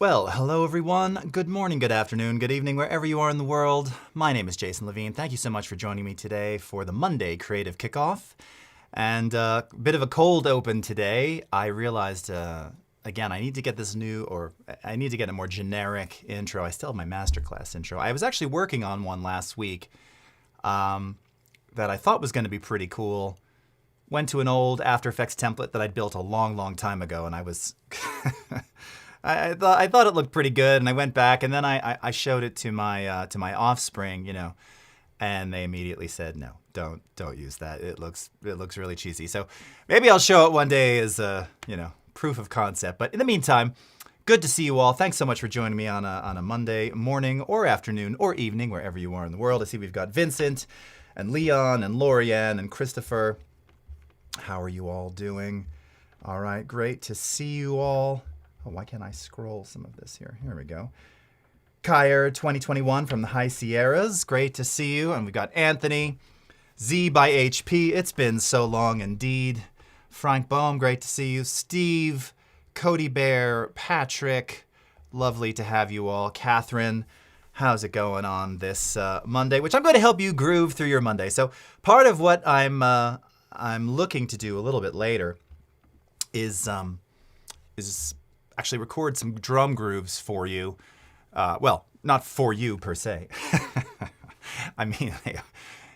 Well, hello everyone. Good morning, good afternoon, good evening, wherever you are in the world. My name is Jason Levine. Thank you so much for joining me today for the Monday Creative Kickoff. And a bit of a cold open today. I realized, again, I need to get I need to get a more generic intro. I still have my masterclass intro. I was actually working on one last week that I thought was going to be pretty cool. Went to an old After Effects template that I'd built a long, long time ago, and I was... I thought it looked pretty good, and I went back, and then I showed it to my offspring, and they immediately said, no, don't use that. It looks really cheesy. So maybe I'll show it one day as proof of concept. But in the meantime, good to see you all. Thanks so much for joining me on a Monday morning or afternoon or evening, wherever you are in the world. I see we've got Vincent and Leon and Lorianne and Christopher. How are you all doing? All right, great to see you all. Oh, why can't I scroll some of this here? Here we go. Kyer 2021 from the High Sierras. Great to see you. And we've got Anthony. Z by HP. It's been so long indeed. Frank Bohm, great to see you. Steve, Cody Bear, Patrick. Lovely to have you all. Catherine, how's it going on this Monday? Which I'm going to help you groove through your Monday. So part of what I'm looking to do a little bit later is actually record some drum grooves for you. Well, not for you per se. I mean,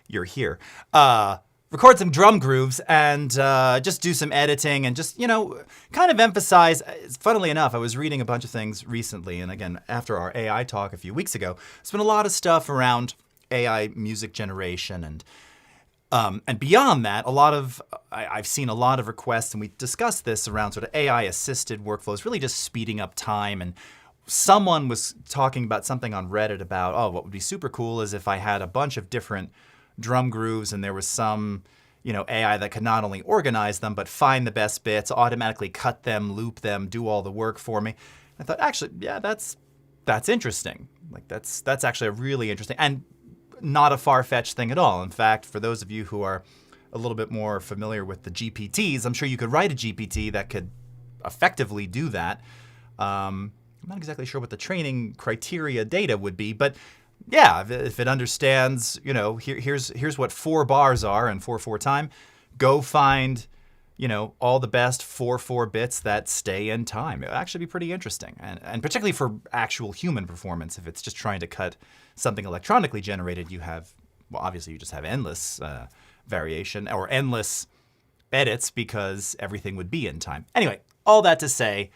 you're here. Record some drum grooves and just do some editing and just, kind of emphasize. Funnily enough, I was reading a bunch of things recently. And again, after our AI talk a few weeks ago, there's been a lot of stuff around AI music generation and beyond that, I've seen a lot of requests, and we discussed this around sort of AI-assisted workflows, really just speeding up time. And someone was talking about something on Reddit about, what would be super cool is if I had a bunch of different drum grooves and there was some, AI that could not only organize them, but find the best bits, automatically cut them, loop them, do all the work for me. I thought, actually, yeah, that's interesting. Like that's actually a really interesting and not a far-fetched thing at all. In fact, for those of you who are a little bit more familiar with the GPTs, I'm sure you could write a GPT that could effectively do that. I'm not exactly sure what the training criteria data would be, but yeah, if it understands, here's what 4 bars are in 4/4 time, go find, all the best 4/4 bits that stay in time. It would actually be pretty interesting, and particularly for actual human performance. If it's just trying to cut something electronically generated, obviously you just have endless variation or endless edits because everything would be in time. Anyway, all that to say,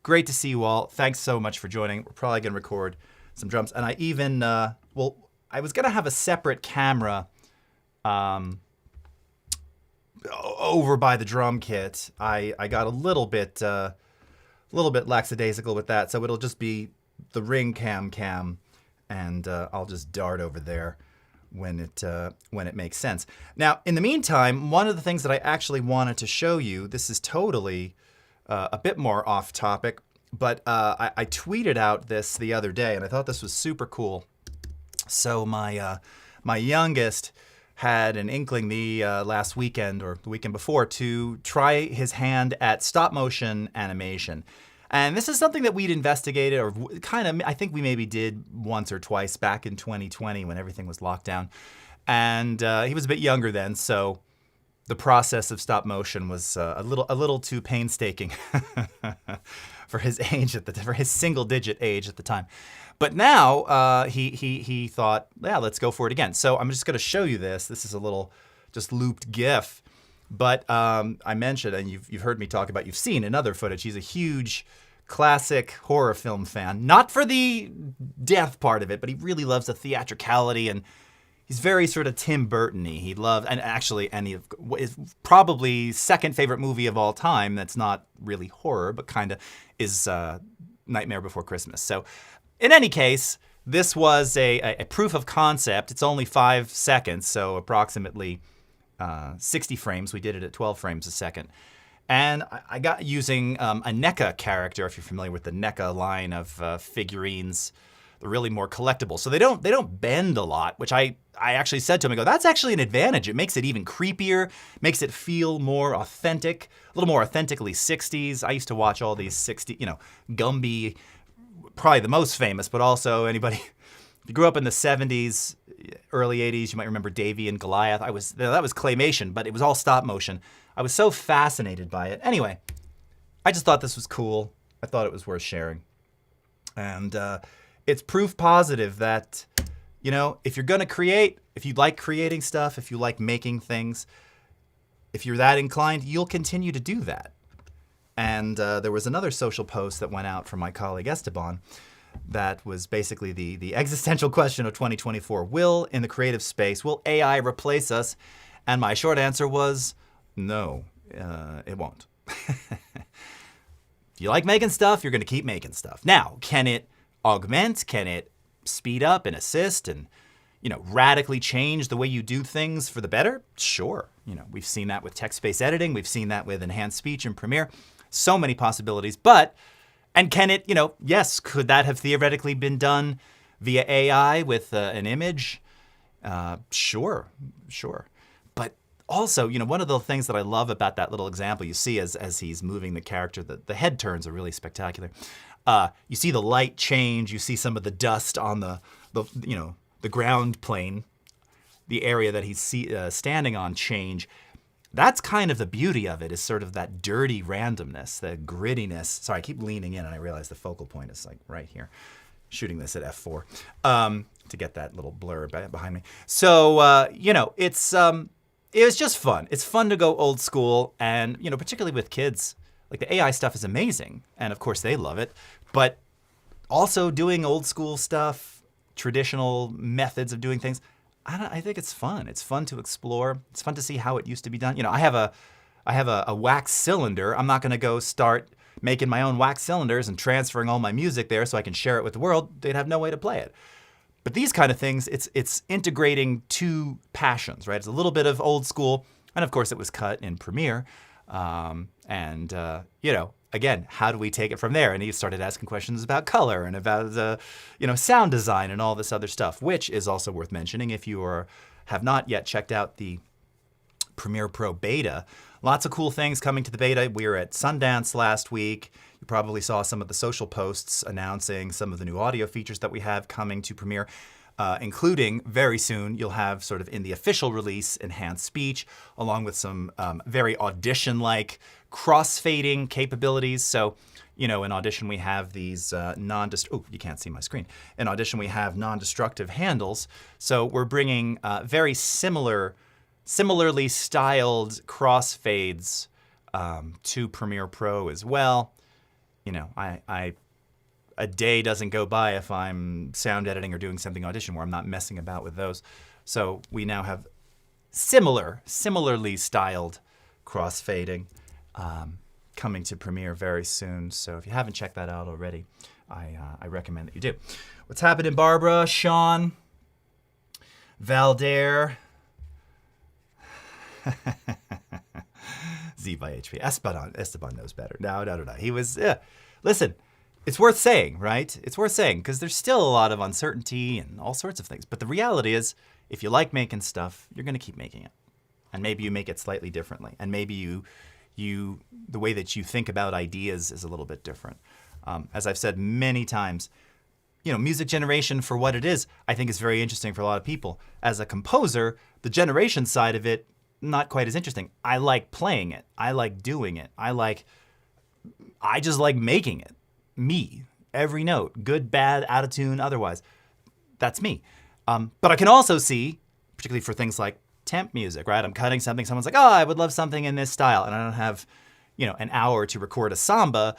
great to see you all. Thanks so much for joining. We're probably going to record some drums. And I even, I was going to have a separate camera over by the drum kit. I got a little bit lackadaisical with that, so it'll just be the ring cam, and I'll just dart over there when it makes sense. Now, in the meantime, one of the things that I actually wanted to show you, this is totally a bit more off topic, but I tweeted out this the other day, and I thought this was super cool. So my youngest had an inkling the last weekend or the weekend before to try his hand at stop motion animation. And this is something that we'd investigated, or I think we maybe did once or twice back in 2020 when everything was locked down. And he was a bit younger then, so the process of stop motion was a little too painstaking for his age for his single-digit age at the time. But now he thought, yeah, let's go for it again. So I'm just going to show you this. This is a little just looped GIF. But I mentioned, and you've heard me talk about, you've seen in other footage, he's a huge classic horror film fan. Not for the death part of it, but he really loves the theatricality, and he's very sort of Tim Burton-y. He loves, and his probably second favorite movie of all time that's not really horror, but kind of is Nightmare Before Christmas. So in any case, this was a proof of concept. It's only 5 seconds, so approximately 60 frames. We did it at 12 frames a second. And I got using a NECA character, if you're familiar with the NECA line of figurines. They're really more collectible. So they don't bend a lot, which I actually said to him, I go, that's actually an advantage. It makes it even creepier, makes it feel more authentic, a little more authentically 60s. I used to watch all these 60, Gumby probably the most famous, but also anybody, if you grew up in the 70s, early 80s, you might remember Davey and Goliath. That was claymation, but it was all stop motion. I was so fascinated by it. Anyway, I just thought this was cool. I thought it was worth sharing. And it's proof positive that, if you're going to create, if you like creating stuff, if you like making things, if you're that inclined, you'll continue to do that. And there was another social post that went out from my colleague Esteban that was basically the existential question of 2024. In the creative space, will AI replace us? And my short answer was, no, it won't. If you like making stuff, you're going to keep making stuff. Now, can it augment? Can it speed up and assist and, radically change the way you do things for the better? Sure. We've seen that with text-based editing. We've seen that with enhanced speech in Premiere. So many possibilities. And can it, yes, could that have theoretically been done via AI with an image? Sure. But also, one of the things that I love about that little example you see as he's moving the character, the head turns are really spectacular. You see the light change. You see some of the dust on the ground plane, the area that he's standing on change. That's kind of the beauty of it, is sort of that dirty randomness, the grittiness. Sorry, I keep leaning in and I realize the focal point is like right here. Shooting this at f4 to get that little blur behind me. So, it was just fun. It's fun to go old school, and, particularly with kids, like the AI stuff is amazing. And of course they love it, but also doing old school stuff, traditional methods of doing things, I think it's fun. It's fun to explore. It's fun to see how it used to be done. I have a wax cylinder. I'm not going to go start making my own wax cylinders and transferring all my music there so I can share it with the world. They'd have no way to play it. But these kind of things, it's integrating two passions, right? It's a little bit of old school, and of course it was cut in Premiere. Again, how do we take it from there? And he started asking questions about color and about sound design and all this other stuff, which is also worth mentioning if you have not yet checked out the Premiere Pro beta. Lots of cool things coming to the beta. We were at Sundance last week. You probably saw some of the social posts announcing some of the new audio features that we have coming to Premiere, including very soon you'll have sort of in the official release enhanced speech, along with some very Audition-like crossfading capabilities. So, in Audition we have these you can't see my screen. In Audition we have non-destructive handles. So we're bringing very similarly styled crossfades to Premiere Pro as well. A day doesn't go by if I'm sound editing or doing something Audition where I'm not messing about with those. So we now have similarly styled crossfading coming to Premiere very soon. So if you haven't checked that out already, I recommend that you do. What's happening, Barbara, Sean, Valdair, Z by HP. Esteban knows better. No. He was, listen, it's worth saying, right? It's worth saying because there's still a lot of uncertainty and all sorts of things. But the reality is, if you like making stuff, you're going to keep making it. And maybe you make it slightly differently. And maybe the way that you think about ideas is a little bit different. As I've said many times, music generation for what it is, I think is very interesting for a lot of people. As a composer, the generation side of it, not quite as interesting. I like playing it. I like doing it. I just like making it. Me. Every note. Good, bad, out of tune, otherwise. That's me. But I can also see, particularly for things like temp music, right? I'm cutting something, someone's like, oh, I would love something in this style, and I don't have, an hour to record a samba.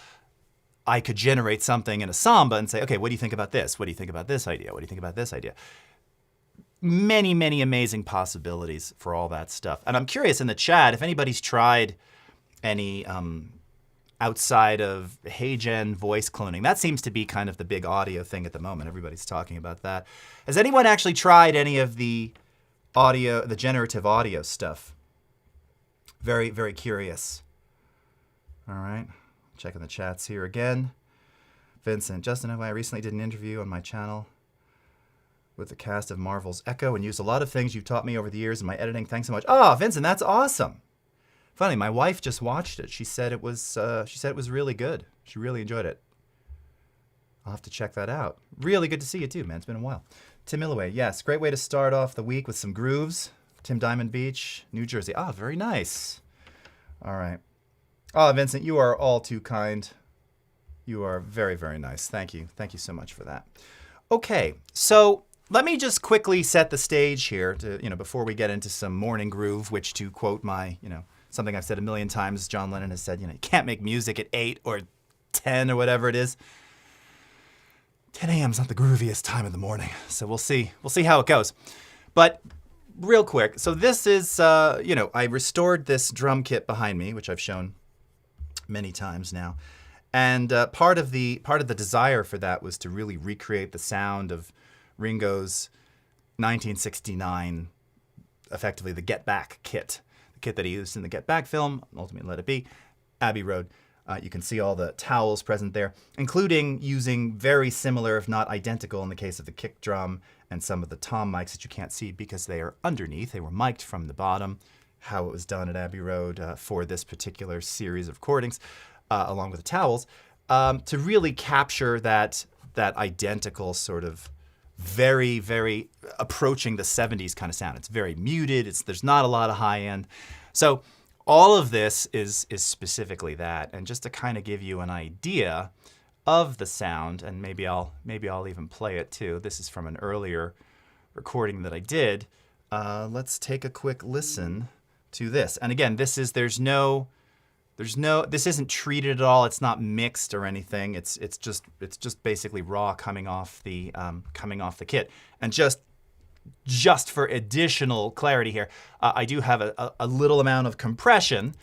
I could generate something in a samba and say, okay, what do you think about this? What do you think about this idea? What do you think about this idea? Many, many amazing possibilities for all that stuff. And I'm curious in the chat if anybody's tried any outside of HeyGen voice cloning. That seems to be kind of the big audio thing at the moment. Everybody's talking about that. Has anyone actually tried any of the generative audio stuff? Very, very curious. All right. Checking the chats here again. Vincent, Justin, I recently did an interview on my channel with the cast of Marvel's Echo and used a lot of things you've taught me over the years in my editing. Thanks so much. Oh, Vincent, that's awesome. Funny, my wife just watched it. She said it was really good. She really enjoyed it. I'll have to check that out. Really good to see you too, man. It's been a while. Tim Illoway, yes, great way to start off the week with some grooves. Tim Diamond Beach, New Jersey. Ah, very nice. All right. Ah, Vincent, you are all too kind. You are very, very nice. Thank you. Thank you so much for that. Okay, so let me just quickly set the stage here to, before we get into some morning groove, which to quote my, something I've said a million times, John Lennon has said, you can't make music at 8 or 10 or whatever it is. 10 a.m. is not the grooviest time of the morning, so we'll see. We'll see how it goes. But real quick, so this is, I restored this drum kit behind me, which I've shown many times now. And part of the desire for that was to really recreate the sound of Ringo's 1969, effectively the Get Back kit, the kit that he used in the Get Back film, ultimately Let It Be, Abbey Road. You can see all the towels present there, including using very similar, if not identical, in the case of the kick drum and some of the tom mics that you can't see because they are underneath. They were mic'd from the bottom, how it was done at Abbey Road for this particular series of recordings. Along with the towels, to really capture that identical sort of very, very approaching the 70s kind of sound. It's very muted. There's not a lot of high end. So all of this is specifically that. And just to kind of give you an idea of the sound, and maybe I'll even play it too. This is from an earlier recording that I did. Let's take a quick listen to this. And again, this isn't treated at all. It's not mixed or anything. It's just basically raw coming off the kit. And just for additional clarity here, I do have a little amount of compression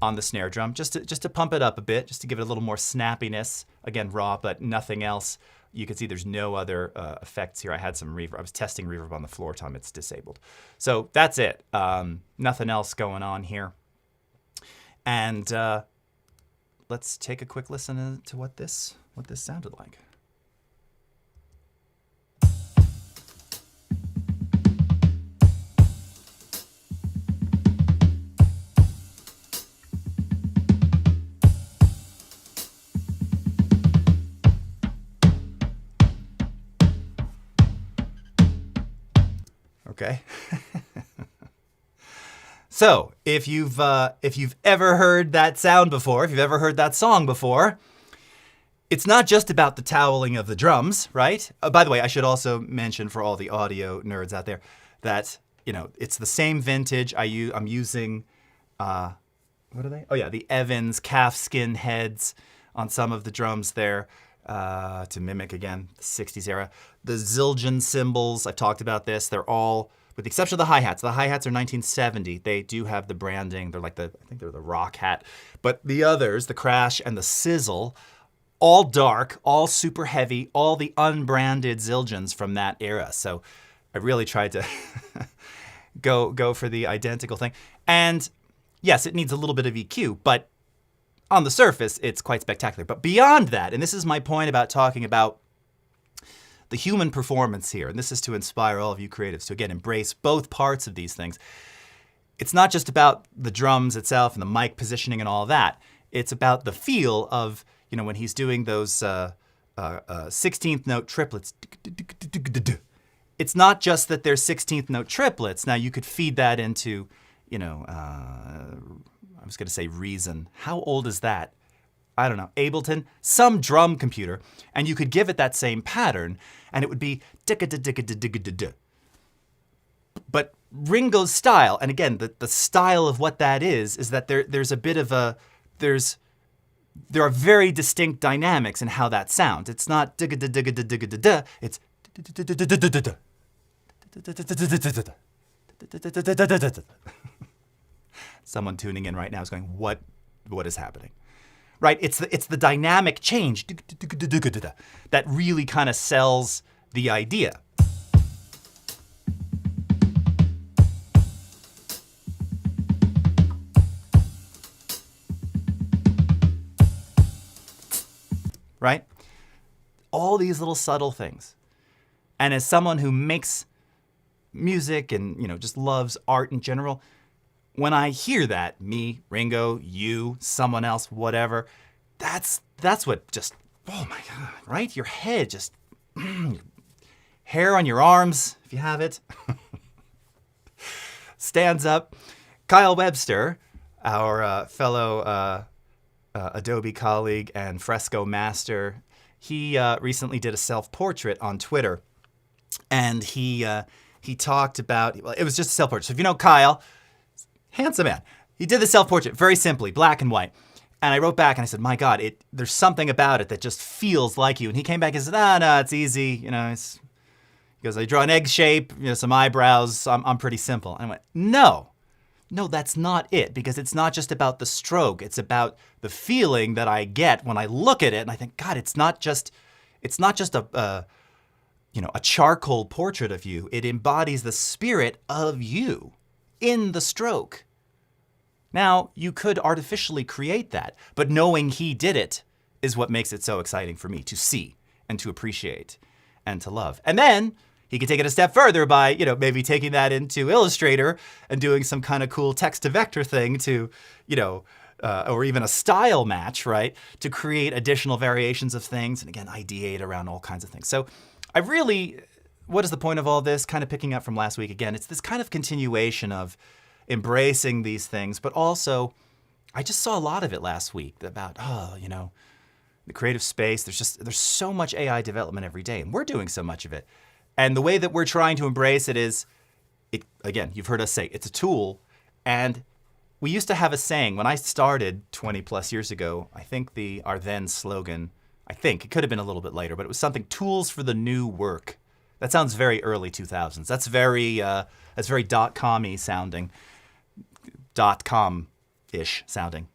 on the snare drum just to pump it up a bit, just to give it a little more snappiness. Again, raw, but nothing else. You can see there's no other effects here. I had some reverb. I was testing reverb on the floor time. It's disabled. So that's it. Nothing else going on here. And let's take a quick listen to what this sounded like. Okay. So, if you've ever heard that sound before, if you've ever heard that song before, it's not just about the toweling of the drums, right? By the way, I should also mention for all the audio nerds out there that, it's the same vintage. I'm using, what are they? Oh yeah, the Evans calfskin heads on some of the drums there to mimic, again, the 60s era. The Zildjian cymbals, I've talked about this, they're all, with the exception of the hi-hats. The hi-hats are 1970. They do have the branding. They're like I think they're the rock hat. But the others, the crash and the sizzle, all dark, all super heavy, all the unbranded Zildjians from that era. So I really tried to go for the identical thing. And yes, it needs a little bit of EQ, but on the surface, it's quite spectacular. But beyond that, and this is my point about talking about the human performance here, and this is to inspire all of you creatives to, again, embrace both parts of these things. It's not just about the drums itself and the mic positioning and all that. It's about the feel of, when he's doing those 16th note triplets. It's not just that they're 16th note triplets. Now, you could feed that into, I was going to say Reason. How old is that? I don't know, Ableton, some drum computer, and you could give it that same pattern, and it would be digga-da-digga-da-digga-da-da. But Ringo's style, and again, the style of what that is that there's a bit of there are very distinct dynamics in how that sounds. It's not digga-da-digga-da-digga-da-da, it's someone tuning in right now is going, what is happening? Right, it's the dynamic change that really kind of sells the idea. Right? All these little subtle things. And as someone who makes music and, just loves art in general, when I hear that, me, Ringo, you, someone else, whatever, that's what just oh my God, right? Your head just, hair on your arms, if you have it, stands up. Kyle Webster, our fellow Adobe colleague and fresco master, he recently did a self-portrait on Twitter. And he talked about, well, it was just a self-portrait. So if you know Kyle, handsome man. He did the self-portrait very simply, black and white. And I wrote back and I said, my God, there's something about it that just feels like you. And he came back and said, no, it's easy. You know, he goes, I draw an egg shape, some eyebrows. I'm pretty simple. And I went, no, that's not it. Because it's not just about the stroke. It's about the feeling that I get when I look at it. And I think, God, it's not just a charcoal portrait of you. It embodies the spirit of you in the stroke. Now, you could artificially create that, but knowing he did it is what makes it so exciting for me to see and to appreciate and to love. And then he could take it a step further by, maybe taking that into Illustrator and doing some kind of cool text-to-vector thing to, or even a style match, right, to create additional variations of things and, again, ideate around all kinds of things. So what is the point of all this? Kind of picking up from last week again, it's this kind of continuation of embracing these things, but also I just saw a lot of it last week about, the creative space. There's so much AI development every day, and we're doing so much of it. And the way that we're trying to embrace it is, again, you've heard us say, it's a tool. And we used to have a saying when I started 20 plus years ago. I think our then slogan, it could have been a little bit later, but it was something, tools for the new work. That sounds very early 2000s. That's very .com-y sounding, .com-ish sounding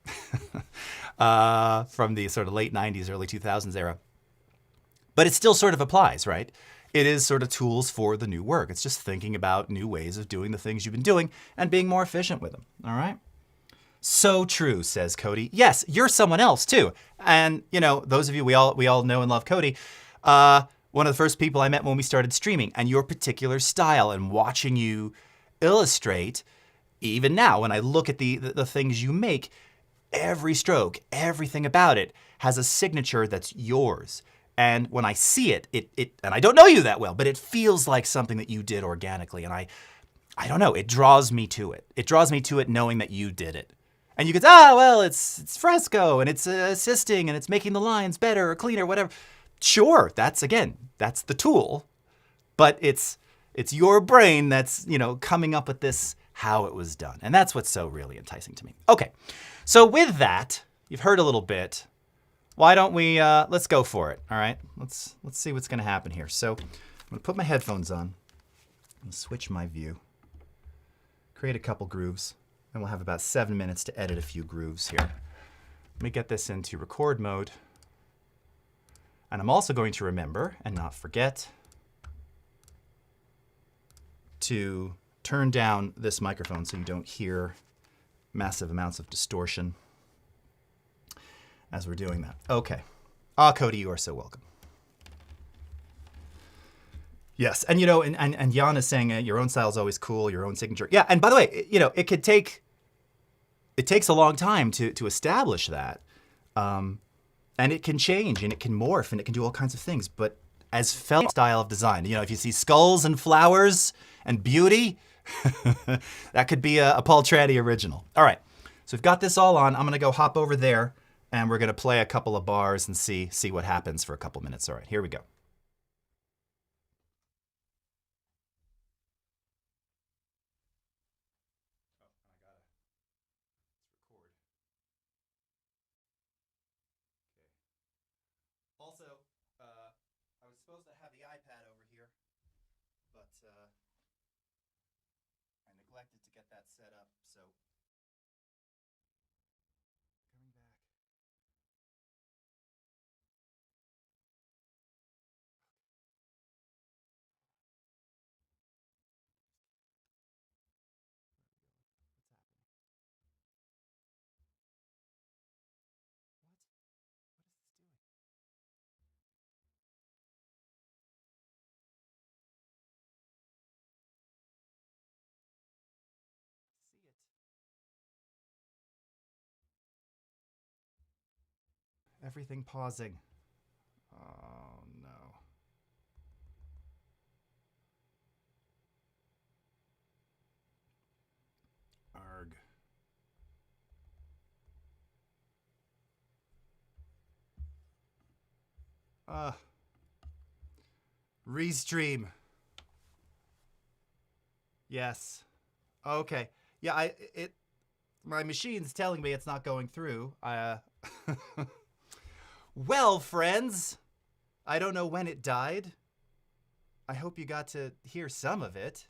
from the sort of late 90s, early 2000s era. But it still sort of applies, right? It is sort of tools for the new work. It's just thinking about new ways of doing the things you've been doing and being more efficient with them, all right? So true, says Cody. Yes, you're someone else too. And, those of you, we all know and love Cody. One of the first people I met when we started streaming, and your particular style and watching you illustrate, even now, when I look at the things you make, every stroke, everything about it has a signature that's yours. And when I see it, and I don't know you that well, but it feels like something that you did organically. And I don't know, it draws me to it. It draws me to it knowing that you did it. And you could say, well, it's fresco, and it's assisting, and it's making the lines better or cleaner, whatever. Sure, that's the tool. But it's your brain that's, coming up with this, how it was done. And that's what's so really enticing to me. Okay, so with that, you've heard a little bit. Why don't we, let's go for it, all right? Let's see what's going to happen here. So I'm going to put my headphones on. I'm going to switch my view. Create a couple grooves. And we'll have about 7 minutes to edit a few grooves here. Let me get this into record mode. And I'm also going to remember and not forget to turn down this microphone so you don't hear massive amounts of distortion as we're doing that. Okay. Cody, you are so welcome. Yes, and and Jan is saying your own style is always cool, your own signature. Yeah, and by the way, it takes a long time to establish that, and it can change and it can morph and it can do all kinds of things. But as felt style of design, if you see skulls and flowers and beauty, that could be a Paul Trady original. All right, so we've got this all on. I'm gonna go hop over there and we're gonna play a couple of bars and see what happens for a couple minutes. All right, here we go. Also, I was supposed to have the iPad over here, but I neglected to get that set up, so coming back. Everything pausing. Oh, no. Arg. Restream. Yes. Okay. Yeah, my machine's telling me it's not going through. Well, friends, I don't know when it died. I hope you got to hear some of it.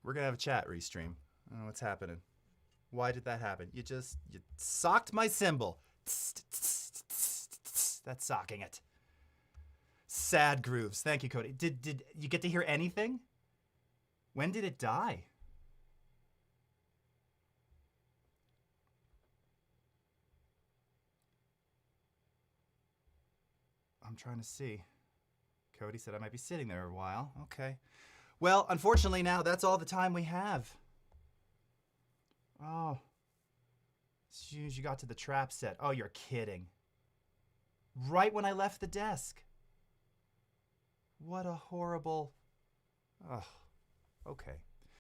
We're gonna have a chat, Restream. I don't know what's happening. Why did that happen? You socked my cymbal. That's socking it. Sad grooves. Thank you, Cody. Did you get to hear anything? When did it die? I'm trying to see. Cody said I might be sitting there a while. Okay. Well, unfortunately now that's all the time we have. Oh. As soon as you got to the trap set. Oh, you're kidding. Right when I left the desk. What a horrible... Oh, okay.